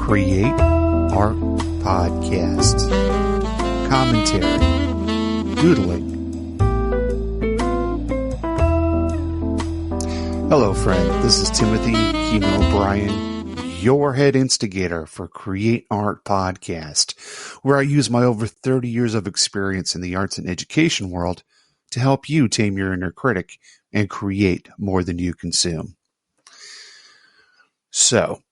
Create Art Podcast. Commentary. Doodling. Hello, friend. This is Timothy Keeman O'Brien, your head instigator for Create Art Podcast, where I use my over 30 years of experience in the arts and education world to help you tame your inner critic and create more than you consume. So,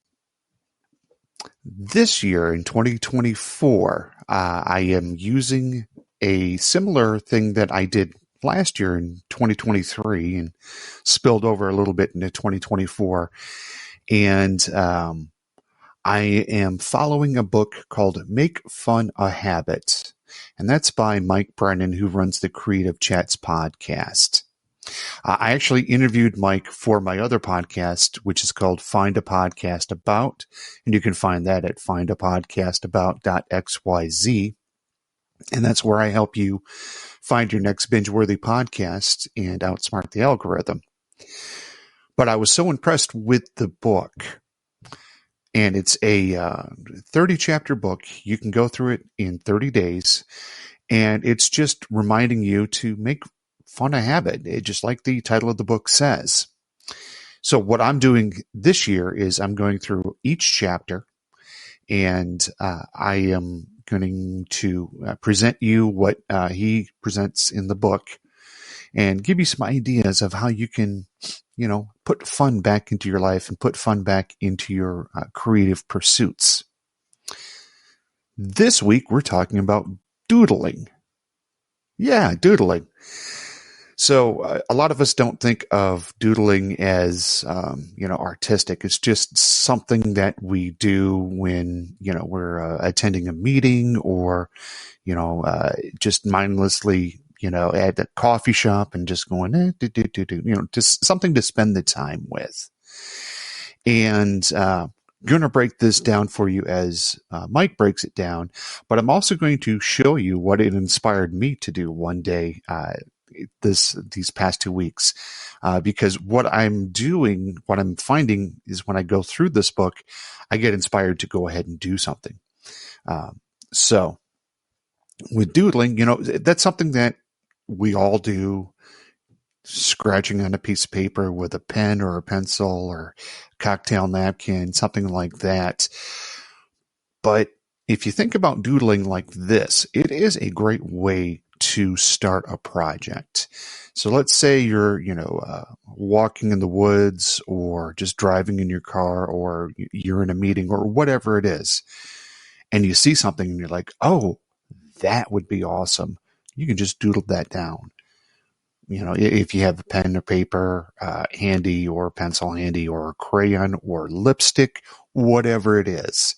this year in 2024, I am using a similar thing that I did last year in 2023 and spilled over a little bit into 2024. And I am following a book called Make Fun a Habit. And that's by Mike Brennan, who runs the Creative Chats podcast. I actually interviewed Mike for my other podcast, which is called Find a Podcast About, and you can find that at findapodcastabout.xyz. And that's where I help you find your next binge-worthy podcast and outsmart the algorithm. But I was so impressed with the book, and it's a 30-chapter book. You can go through it in 30 days, and it's just reminding you to make fun a habit, just like the title of the book says. So what I'm doing this year is I'm going through each chapter, and I am going to present you what he presents in the book and give you some ideas of how you can, put fun back into your life and put fun back into your creative pursuits. This week, we're talking about doodling. Yeah, doodling. So a lot of us don't think of doodling as, artistic. It's just something that we do when, we're attending a meeting or, just mindlessly, at the coffee shop and just going, just something to spend the time with. And going to break this down for you as Mike breaks it down, but I'm also going to show you what it inspired me to do one day these past 2 weeks, because what I'm finding is when I go through this book, I get inspired to go ahead and do something. So with doodling, that's something that we all do, scratching on a piece of paper with a pen or a pencil or cocktail napkin, something like that. But if you think about doodling like this, it is a great way to start a project. So let's say you're, walking in the woods or just driving in your car or you're in a meeting or whatever it is, and you see something and you're like, oh, that would be awesome. You can just doodle that down. If you have a pen or paper handy or a pencil handy or a crayon or lipstick, whatever it is.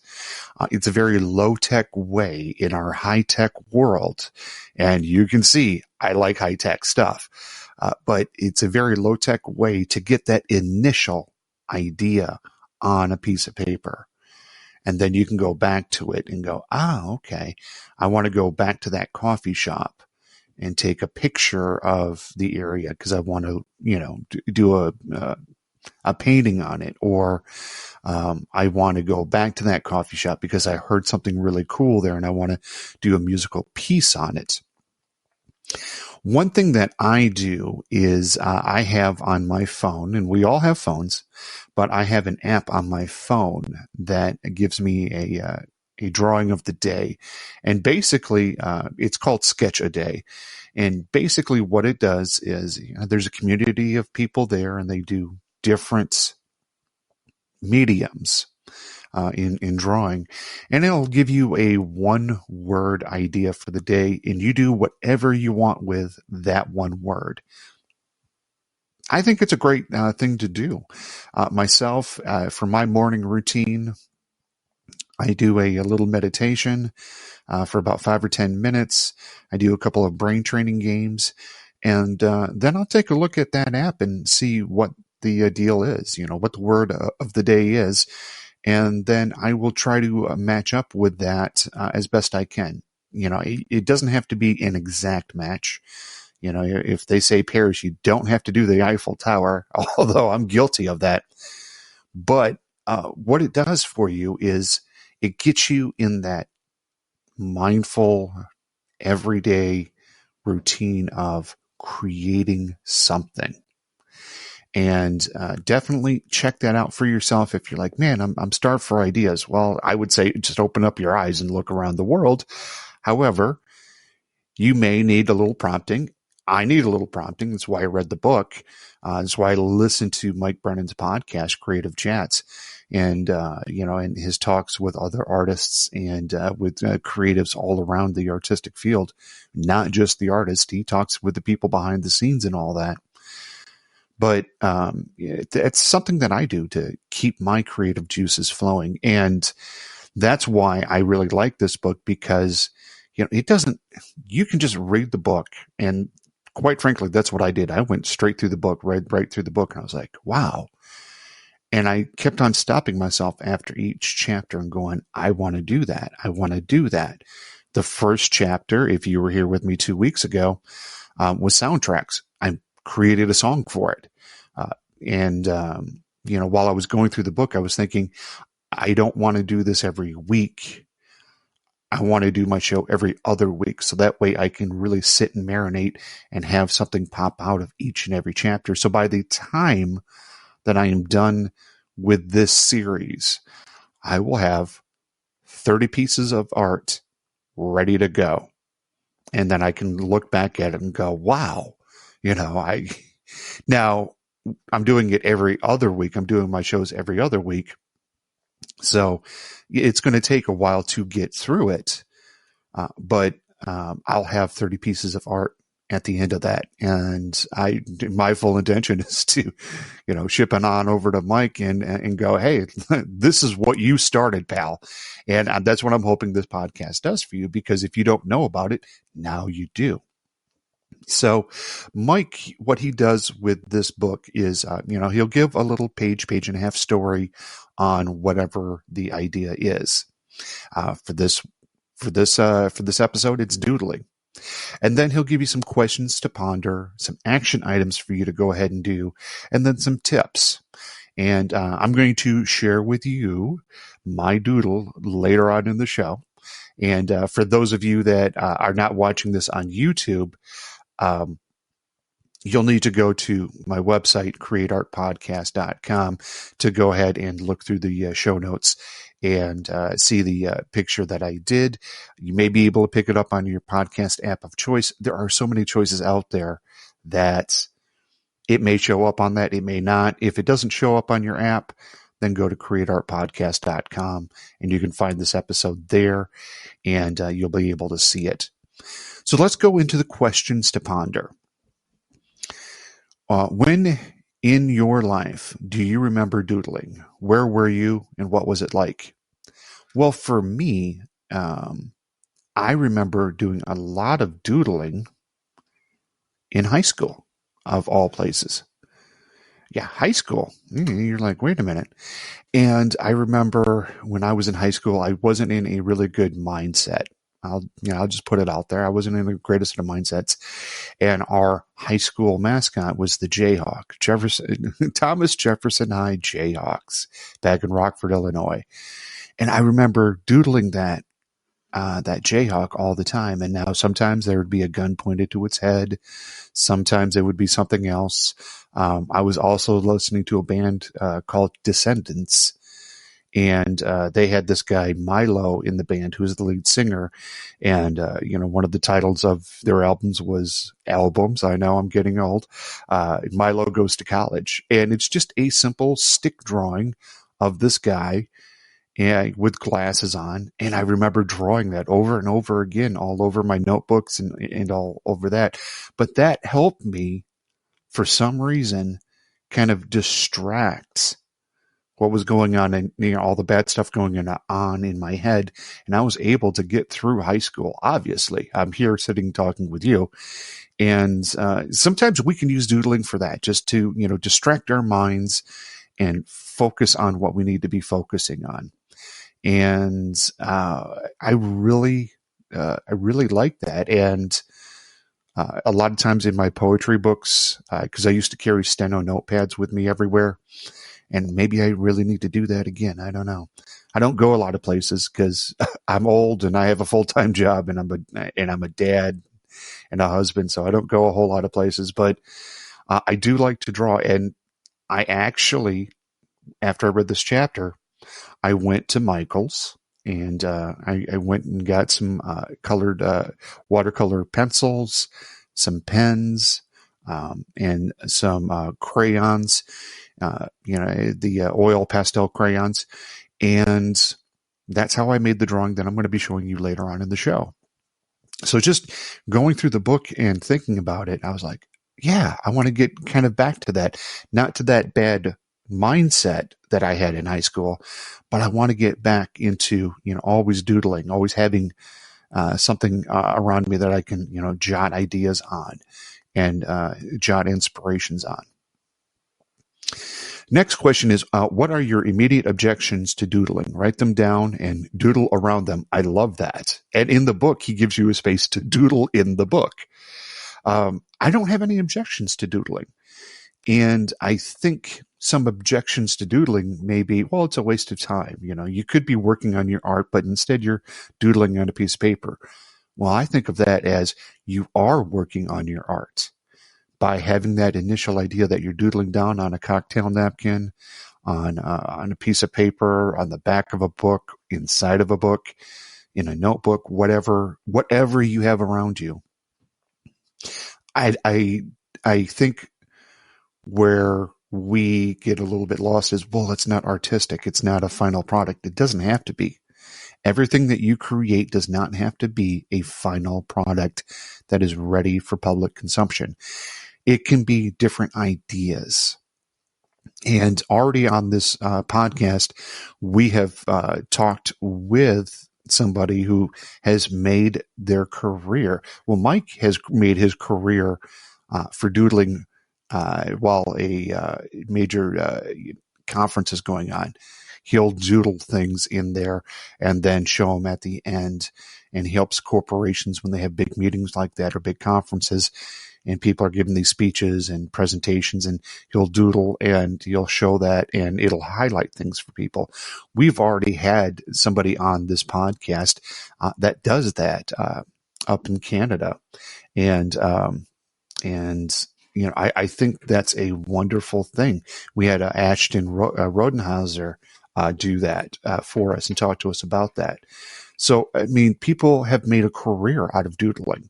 It's a very low-tech way in our high-tech world. And you can see I like high-tech stuff. But it's a very low-tech way to get that initial idea on a piece of paper. And then you can go back to it and go, okay, I want to go back to that coffee shop and take a picture of the area because I want to, do a painting on it, or I want to go back to that coffee shop because I heard something really cool there and I want to do a musical piece on it. One thing that I do is I have on my phone, and we all have phones, but I have an app on my phone that gives me a drawing of the day. And basically, it's called Sketch a Day. And basically what it does is there's a community of people there and they do different mediums in drawing. And it'll give you a one-word idea for the day, and you do whatever you want with that one word. I think it's a great thing to do. Myself, for my morning routine, I do a little meditation for about 5 or 10 minutes. I do a couple of brain training games, and then I'll take a look at that app and see what the deal is, what the word of the day is, and then I will try to match up with that as best I can. It doesn't have to be an exact match. If they say Paris, you don't have to do the Eiffel Tower, although I'm guilty of that. But what it does for you is it gets you in that mindful, everyday routine of creating something. And definitely check that out for yourself. If you're like, man, I'm starved for ideas. Well, I would say just open up your eyes and look around the world. However, you may need a little prompting. I need a little prompting. That's why I read the book. That's why I listened to Mike Brennan's podcast, Creative Chats, and and his talks with other artists and with creatives all around the artistic field, not just the artist. He talks with the people behind the scenes and all that. But it's something that I do to keep my creative juices flowing. And that's why I really like this book, because, it doesn't, you can just read the book. And quite frankly, that's what I did. I went straight through the book, read right through the book. And I was like, wow. And I kept on stopping myself after each chapter and going, I want to do that. I want to do that. The first chapter, if you were here with me 2 weeks ago, was soundtracks. I created a song for it. While I was going through the book, I was thinking, I don't want to do this every week. I want to do my show every other week. So that way I can really sit and marinate and have something pop out of each and every chapter. So by the time that I am done with this series, I will have 30 pieces of art ready to go. And then I can look back at it and go, wow, now I'm doing it every other week. I'm doing my shows every other week. So it's going to take a while to get through it. But I'll have 30 pieces of art at the end of that. And my full intention is to, ship it on over to Mike and go, hey, this is what you started, pal. And that's what I'm hoping this podcast does for you, because if you don't know about it, now you do. So Mike, what he does with this book is, he'll give a little page and a half story on whatever the idea is. For this episode, it's doodling. And then he'll give you some questions to ponder, some action items for you to go ahead and do, and then some tips. And I'm going to share with you my doodle later on in the show. And for those of you that are not watching this on YouTube, you'll need to go to my website, createartpodcast.com, to go ahead and look through the show notes and see the picture that I did. You may be able to pick it up on your podcast app of choice. There are so many choices out there that it may show up on that. It may not. If it doesn't show up on your app, then go to createartpodcast.com and you can find this episode there, and you'll be able to see it. So let's go into the questions to ponder. When in your life do you remember doodling? Where were you and what was it like? Well, for me, I remember doing a lot of doodling in high school, of all places. Yeah, high school. You're like, wait a minute. And I remember when I was in high school, I wasn't in a really good mindset. I'll just put it out there. I wasn't in the greatest of mindsets. And our high school mascot was the Jayhawk, Thomas Jefferson High Jayhawks, back in Rockford, Illinois. And I remember doodling that Jayhawk all the time. And now sometimes there would be a gun pointed to its head. Sometimes it would be something else. I was also listening to a band called Descendants. And they had this guy, Milo, in the band, who was the lead singer. And, one of the titles of their albums was Albums. I know I'm getting old. Milo Goes to College. And it's just a simple stick drawing of this guy with glasses on. And I remember drawing that over and over again, all over my notebooks and all over that. But that helped me, for some reason, kind of distract what was going on and all the bad stuff going on in my head. And I was able to get through high school. Obviously, I'm here sitting talking with you. And sometimes we can use doodling for that, just to, distract our minds and focus on what we need to be focusing on. And I really like that. And a lot of times in my poetry books, because I used to carry steno notepads with me everywhere. And maybe I really need to do that again. I don't know. I don't go a lot of places because I'm old and I have a full-time job, and I'm a dad and a husband, so I don't go a whole lot of places. But I do like to draw, and I actually, after I read this chapter, I went to Michael's, and I went and got some colored watercolor pencils, some pens, and some crayons, the oil pastel crayons. And that's how I made the drawing that I'm going to be showing you later on in the show. So just going through the book and thinking about it, I was like, yeah, I want to get kind of back to that, not to that bad mindset that I had in high school, but I want to get back into, always doodling, always having something around me that I can, jot ideas on and jot inspirations on. Next question is, what are your immediate objections to doodling? Write them down and doodle around them. I love that. And in the book, he gives you a space to doodle in the book. I don't have any objections to doodling. And I think some objections to doodling may be, well, it's a waste of time. You could be working on your art, but instead you're doodling on a piece of paper. Well, I think of that as you are working on your art by having that initial idea that you're doodling down on a cocktail napkin, on a piece of paper, on the back of a book, inside of a book, in a notebook, whatever you have around you. I think where we get a little bit lost is, well, it's not artistic. It's not a final product. It doesn't have to be. Everything that you create does not have to be a final product that is ready for public consumption. It can be different ideas. And already on this podcast, we have talked with somebody who has made their career. Well, Mike has made his career for doodling while a major conference is going on. He'll doodle things in there and then show them at the end. And he helps corporations when they have big meetings like that or big conferences, and people are giving these speeches and presentations, and he'll doodle and he'll show that, and it'll highlight things for people. We've already had somebody on this podcast that does that up in Canada. And I think that's a wonderful thing. We had Ashton Rodenhauser do that for us and talk to us about that. So, I mean, people have made a career out of doodling.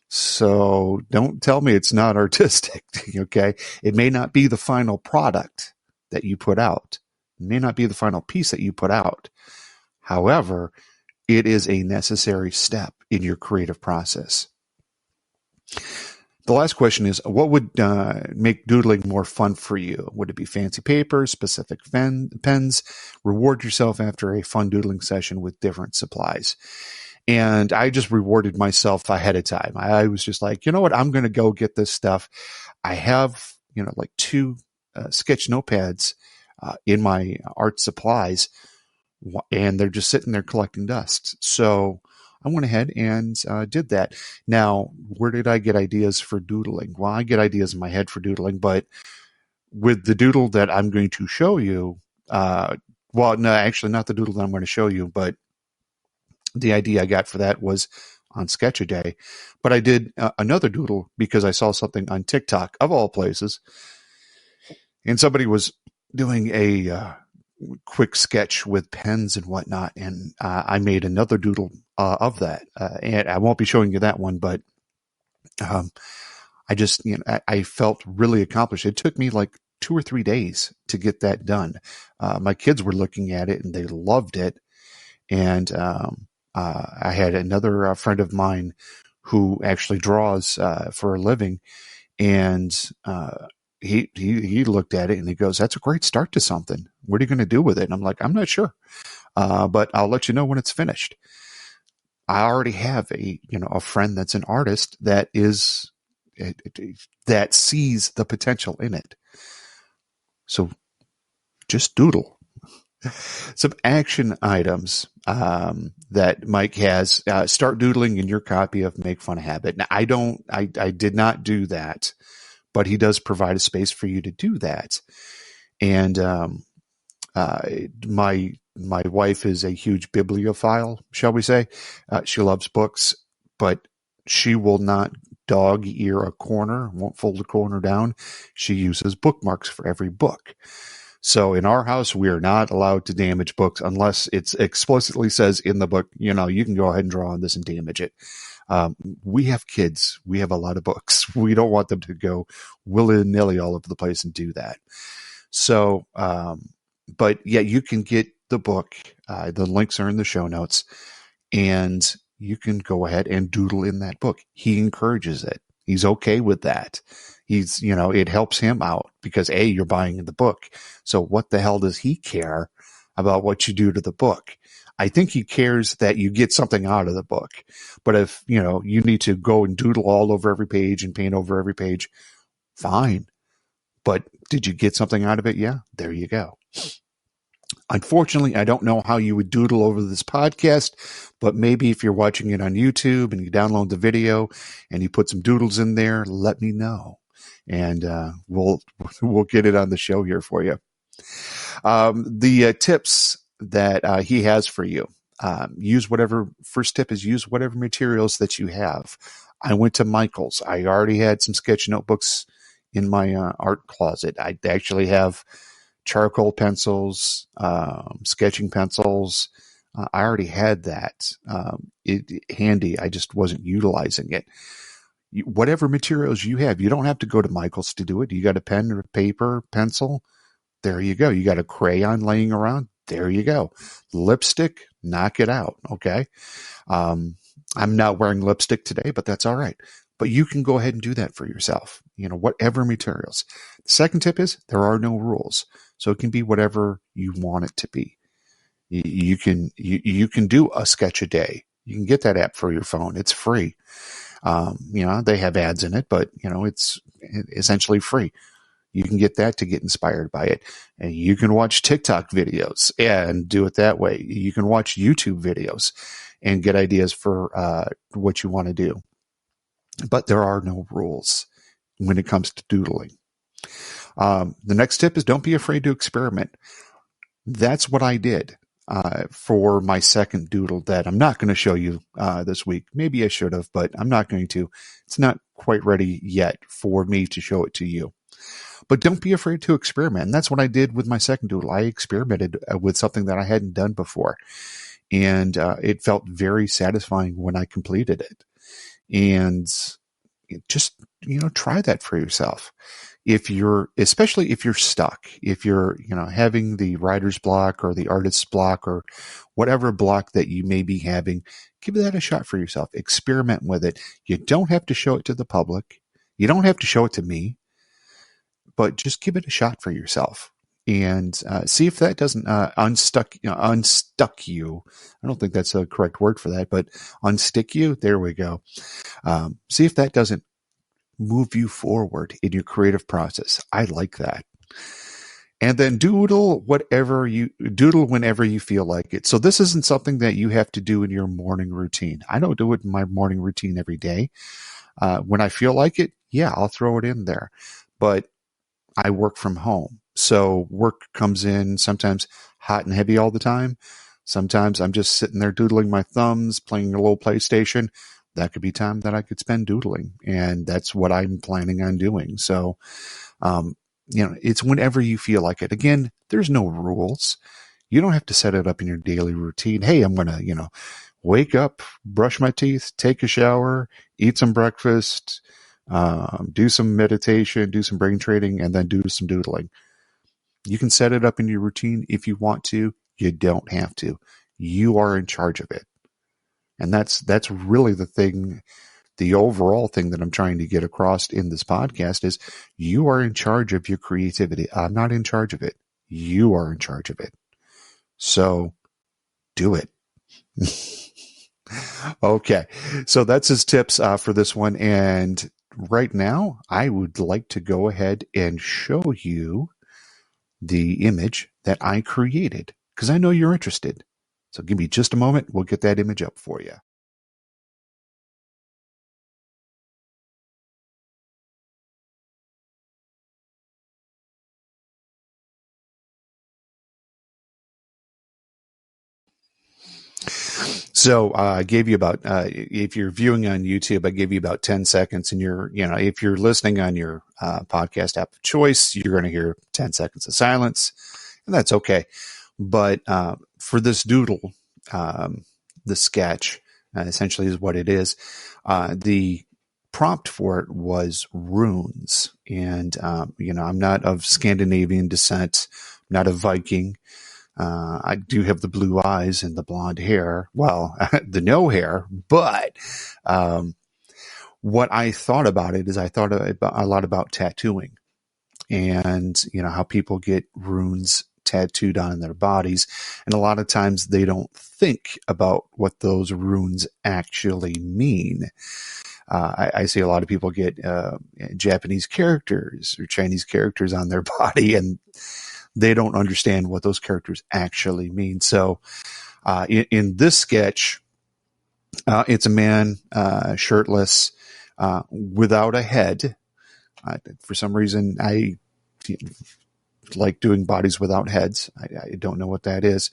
So don't tell me it's not artistic, okay? It may not be the final product that you put out. It may not be the final piece that you put out. However, it is a necessary step in your creative process. The last question is, what would make doodling more fun for you? Would it be fancy paper, specific pens? Reward yourself after a fun doodling session with different supplies. And I just rewarded myself ahead of time. I was just like, you know what? I'm going to go get this stuff. I have, like 2 sketch notepads in my art supplies, and they're just sitting there collecting dust. So I went ahead and did that. Now, where did I get ideas for doodling? Well, I get ideas in my head for doodling, but with the doodle that I'm going to show you, well, no, actually not the doodle that I'm going to show you, but the idea I got for that was on Sketch-A-Day. But I did another doodle because I saw something on TikTok, of all places, and somebody was doing a quick sketch with pens and whatnot, and I made another doodle of that. And I won't be showing you that one, but I just, I felt really accomplished. It took me like 2 or 3 days to get that done. My kids were looking at it and they loved it. And I had another friend of mine who actually draws for a living, and he looked at it and he goes, "That's a great start to something. What are you going to do with it?" And I'm like, "I'm not sure, but I'll let you know when it's finished." I already have a friend that's an artist that sees the potential in it. So just doodle. Some action items that Mike has. Start doodling in your copy of Make Fun Habit. Now, I did not do that, but he does provide a space for you to do that. And my my wife is a huge bibliophile, shall we say. She loves books, but she will not dog ear a corner, won't fold a corner down. She uses bookmarks for every book. So in our house, we are not allowed to damage books unless it explicitly says in the book, you can go ahead and draw on this and damage it. We have kids. We have a lot of books. We don't want them to go willy-nilly all over the place and do that. So, but yeah, you can get the book. The links are in the show notes, and you can go ahead and doodle in that book. He encourages it. He's okay with that. It helps him out because you're buying the book. So what the hell does he care about what you do to the book? I think he cares that you get something out of the book. But if, you need to go and doodle all over every page and paint over every page, fine. But did you get something out of it? Yeah, there you go. Unfortunately, I don't know how you would doodle over this podcast, but maybe if you're watching it on YouTube and you download the video and you put some doodles in there, let me know. And we'll get it on the show here for you. The tips that he has for you. First tip is use whatever materials that you have. I went to Michael's. I already had some sketch notebooks in my art closet. I actually have charcoal pencils, sketching pencils. I already had that handy. I just wasn't utilizing it. Whatever materials you have, you don't have to go to Michael's to do it. You got a pen or paper, pencil. There you go. You got a crayon laying around. There you go. Lipstick, knock it out. Okay. I'm not wearing lipstick today, but that's all right. But you can go ahead and do that for yourself, whatever materials. The second tip is there are no rules. So it can be whatever you want it to be. You can do a sketch a day. You can get that app for your phone. It's free. They have ads in it, but it's essentially free. You can get that to get inspired by it. And you can watch TikTok videos and do it that way. You can watch YouTube videos and get ideas for what you want to do. But there are no rules when it comes to doodling. The next tip is don't be afraid to experiment. That's what I did for my second doodle that I'm not going to show you this week. Maybe I should have, but I'm not going to. It's not quite ready yet for me to show it to you. But don't be afraid to experiment. And that's what I did with my second doodle. I experimented with something that I hadn't done before. And it felt very satisfying when I completed it. And just, try that for yourself. Especially if you're stuck, if you're, having the writer's block or the artist's block or whatever block that you may be having, give that a shot for yourself. Experiment with it. You don't have to show it to the public. You don't have to show it to me. But just give it a shot for yourself and see if that doesn't unstuck you. I don't think that's a correct word for that, but unstick you. There we go. See if that doesn't move you forward in your creative process. I like that. And then doodle whenever you feel like it. So this isn't something that you have to do in your morning routine. I don't do it in my morning routine every day. When I feel like it, yeah, I'll throw it in there. But I work from home. So work comes in sometimes hot and heavy all the time. Sometimes I'm just sitting there doodling my thumbs, playing a little PlayStation. That could be time that I could spend doodling. And that's what I'm planning on doing. So, it's whenever you feel like it. Again, there's no rules. You don't have to set it up in your daily routine. Hey, I'm going to, wake up, brush my teeth, take a shower, eat some breakfast, do some meditation, do some brain training, and then do some doodling. You can set it up in your routine if you want to. You don't have to. You are in charge of it. And that's really the overall thing that I'm trying to get across in this podcast is you are in charge of your creativity. I'm not in charge of it. You are in charge of it. So do it. Okay. So that's his tips for this one. And right now, I would like to go ahead and show you the image that I created because I know you're interested. So give me just a moment. We'll get that image up for you. So I gave you about, if you're viewing on YouTube, I gave you about 10 seconds, and if you're listening on your podcast app of choice, you're going to hear 10 seconds of silence, and that's okay. But for this doodle, the sketch essentially is what it is. The prompt for it was runes, and I'm not of Scandinavian descent, not a Viking. I do have the blue eyes and the blonde hair. Well, the no hair, but what I thought about it is I thought a lot about tattooing, and how people get runes tattooed on their bodies, and a lot of times they don't think about what those runes actually mean. I see a lot of people get Japanese characters or Chinese characters on their body, and they don't understand what those characters actually mean. So in this sketch, it's a man shirtless, without a head. For some reason, I like doing bodies without heads. I don't know what that is.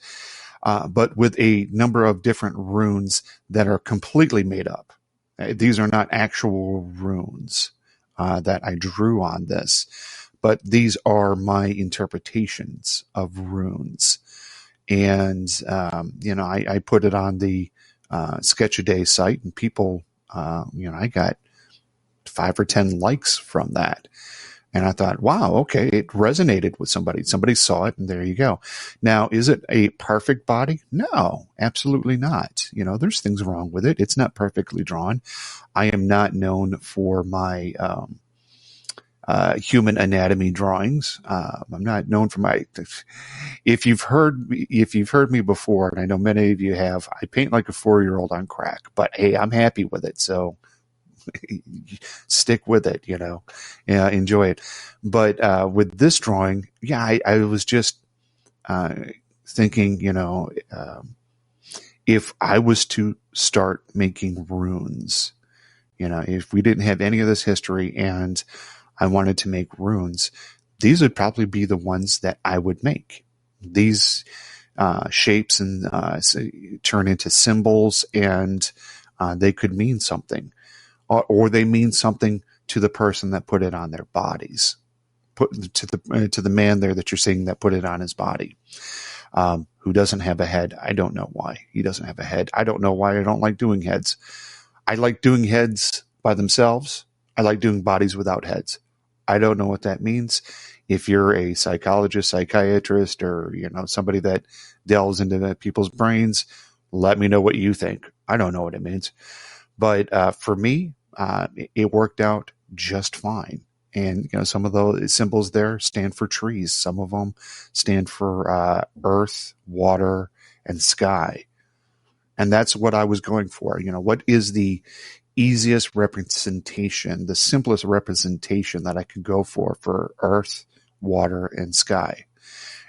But with a number of different runes that are completely made up. These are not actual runes that I drew on this, but these are my interpretations of runes. And, I put it on the Sketch a Day site, and people, I got 5 or 10 likes from that. And I thought, wow, okay, it resonated with somebody. Somebody saw it, and there you go. Now, is it a perfect body? No, absolutely not. There's things wrong with it. It's not perfectly drawn. I am not known for my human anatomy drawings. I'm not known for my. If you've heard me before, and I know many of you have, I paint like a 4-year-old on crack. But hey, I'm happy with it. So stick with it, enjoy it. But with this drawing, I was just thinking, if I was to start making runes, if we didn't have any of this history and I wanted to make runes, these would probably be the ones that I would make. These shapes and turn into symbols, and they could mean something. Or they mean something to the person that put it on their bodies, to the man there that you're seeing that put it on his body, who doesn't have a head. I don't know why he doesn't have a head. I don't know why I don't like doing heads. I like doing heads by themselves. I like doing bodies without heads. I don't know what that means. If you're a psychologist, psychiatrist, or somebody that delves into people's brains, let me know what you think. I don't know what it means, but for me, it worked out just fine. And, some of those symbols there stand for trees. Some of them stand for earth, water, and sky. And that's what I was going for. What is the easiest representation, the simplest representation that I could go for earth, water, and sky?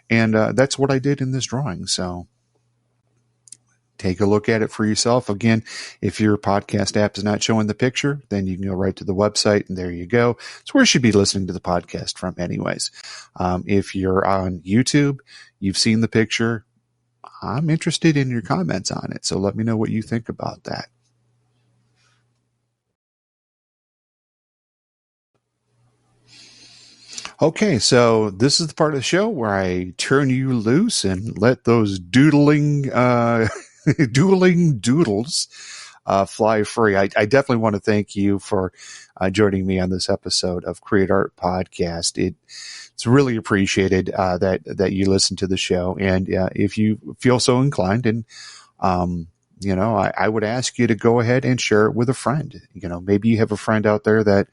And that's what I did in this drawing. So take a look at it for yourself. Again, if your podcast app is not showing the picture, then you can go right to the website, and there you go. It's where you should be listening to the podcast from anyways. If you're on YouTube, you've seen the picture. I'm interested in your comments on it, so let me know what you think about that. Okay, so this is the part of the show where I turn you loose and let those doodling doodles fly free. I definitely want to thank you for joining me on this episode of Create Art Podcast. It's really appreciated that you listen to the show, and if you feel so inclined, and I would ask you to go ahead and share it with a friend. Maybe you have a friend out there that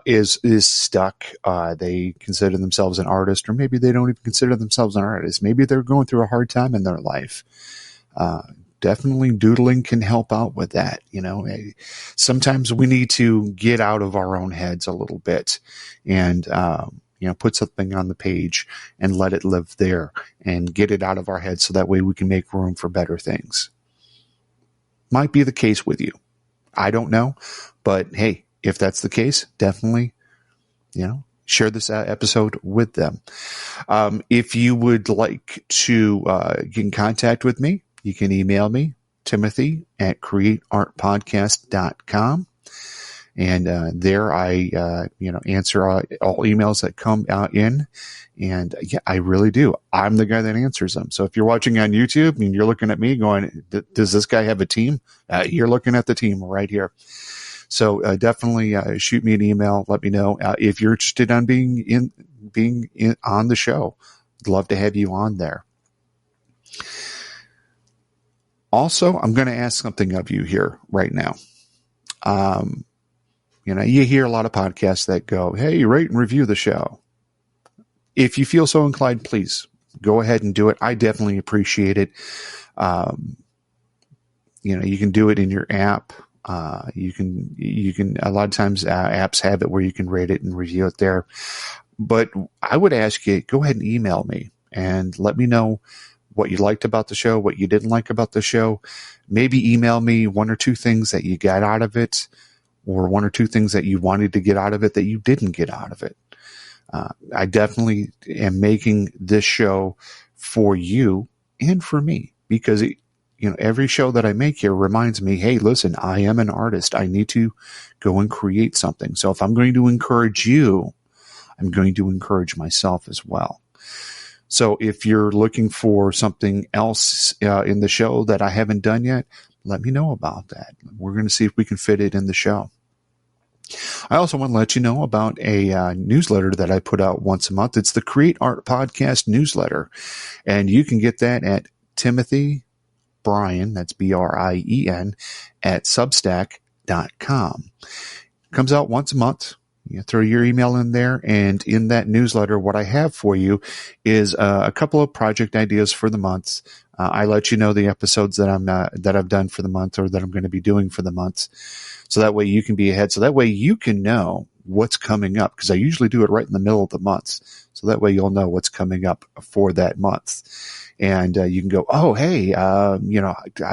is stuck. They consider themselves an artist, or maybe they don't even consider themselves an artist. Maybe they're going through a hard time in their life. Definitely doodling can help out with that. Sometimes we need to get out of our own heads a little bit and, put something on the page and let it live there and get it out of our heads so that way we can make room for better things. Might be the case with you. I don't know, but hey, if that's the case, definitely, share this episode with them. If you would like to get in contact with me, you can email me, Timothy at createartpodcast.com. And there I answer all emails that come out in. And yeah, I really do. I'm the guy that answers them. So if you're watching on YouTube and you're looking at me going, does this guy have a team? You're looking at the team right here. So definitely shoot me an email. Let me know if you're interested in being on the show. I'd love to have you on there. Also, I'm going to ask something of you here right now. You hear a lot of podcasts that go, hey, rate and review the show. If you feel so inclined, please go ahead and do it. I definitely appreciate it. You can do it in your app. You can, a lot of times apps have it where you can rate it and review it there. But I would ask you, go ahead and email me and let me know what you liked about the show, what you didn't like about the show. Maybe email me one or two things that you got out of it, or one or two things that you wanted to get out of it that you didn't get out of it. I definitely am making this show for you and for me, because every show that I make here reminds me, hey, listen, I am an artist. I need to go and create something. So if I'm going to encourage you, I'm going to encourage myself as well. So if you're looking for something else in the show that I haven't done yet, let me know about that. We're going to see if we can fit it in the show. I also want to let you know about a newsletter that I put out once a month. It's the Create Art Podcast newsletter. And you can get that at Timothy Brien, that's Brien, at substack.com. It comes out once a month. You throw your email in there, and in that newsletter, what I have for you is a couple of project ideas for the month. I let you know the episodes that I've done for the month, or that I'm going to be doing for the month, so that way you can be ahead. So that way you can know what's coming up, because I usually do it right in the middle of the month. So that way you'll know what's coming up for that month. And you can go, oh, hey, I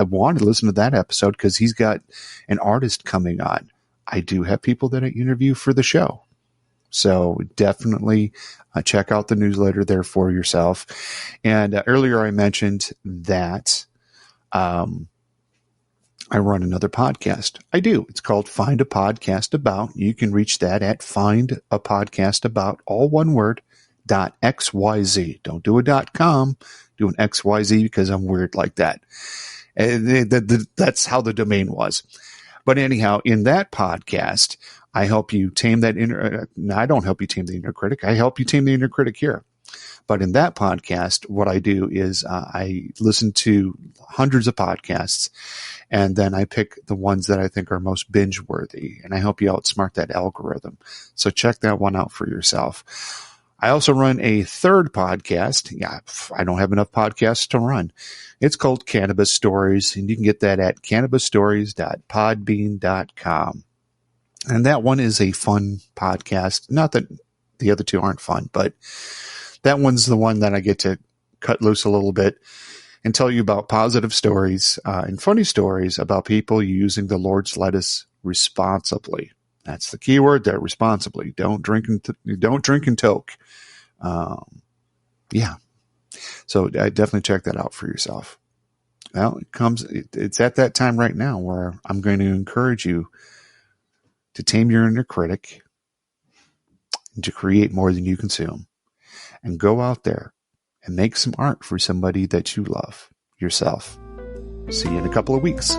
want to listen to that episode because he's got an artist coming on. I do have people that I interview for the show. So definitely check out the newsletter there for yourself. And earlier I mentioned that I run another podcast. I do. It's called Find a Podcast About. You can reach that at Find a Podcast About, all one word, .xyz. Don't do a .com. Do an XYZ because I'm weird like that. And that's how the domain was. But anyhow, in that podcast, I help you tame that I don't help you tame the inner critic. I help you tame the inner critic here. But in that podcast, what I do is I listen to hundreds of podcasts, and then I pick the ones that I think are most binge worthy, and I help you outsmart that algorithm. So check that one out for yourself. I also run a third podcast. Yeah, I don't have enough podcasts to run. It's called Cannabis Stories, and you can get that at cannabisstories.podbean.com. And that one is a fun podcast. Not that the other two aren't fun, but that one's the one that I get to cut loose a little bit and tell you about positive stories and funny stories about people using the Lord's lettuce responsibly. That's the key word there, responsibly. Don't drink and toke. Yeah. So I definitely check that out for yourself. Well, it's at that time right now where I'm going to encourage you to tame your inner critic and to create more than you consume, and go out there and make some art for somebody that you love, yourself. See you in a couple of weeks.